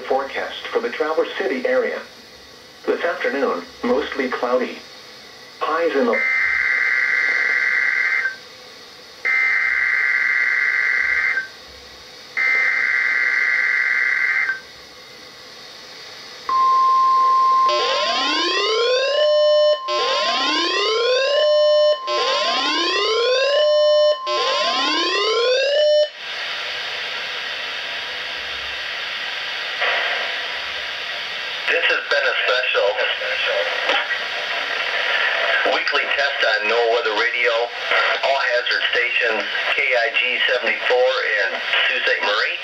forecast for the Traverse City area. This afternoon, mostly cloudy. Highs in the... This has been a special weekly test on NOAA Weather Radio, all hazard stations, KIG 74 in Sault Ste. Marie,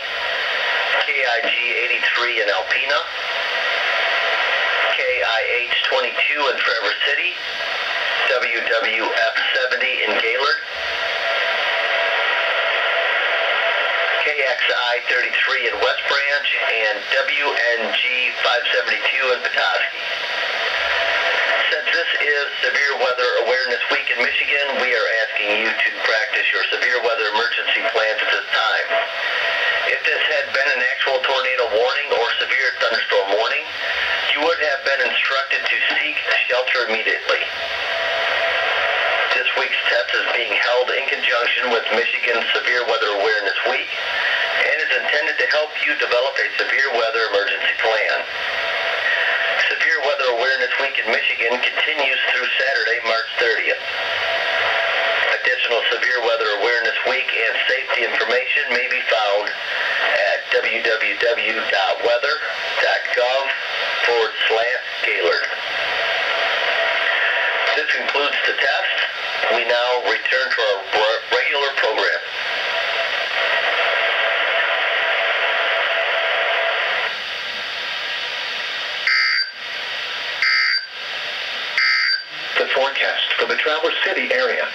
KIG 83 in Alpena, KIH 22 in Traverse City, WWF 70 in Gaylord, KXI 33 in West Branch, and WNG 572 in Petoskey. Since this is Severe Weather Awareness Week in Michigan, we are asking you to practice your severe weather emergency plans at this time. If this had been an actual tornado warning or severe thunderstorm warning, you would have been instructed to seek shelter immediately. This week's test is being held in conjunction with Michigan's Severe Weather Awareness Week and is intended to help you develop a severe weather emergency plan. Severe Weather Awareness Week in Michigan continues through Saturday, March 30th. Additional Severe Weather Awareness Week and safety information may be found at www.weather.gov/Gaylord. This concludes the test. We now return to our regular program. The forecast for the Traverse City area.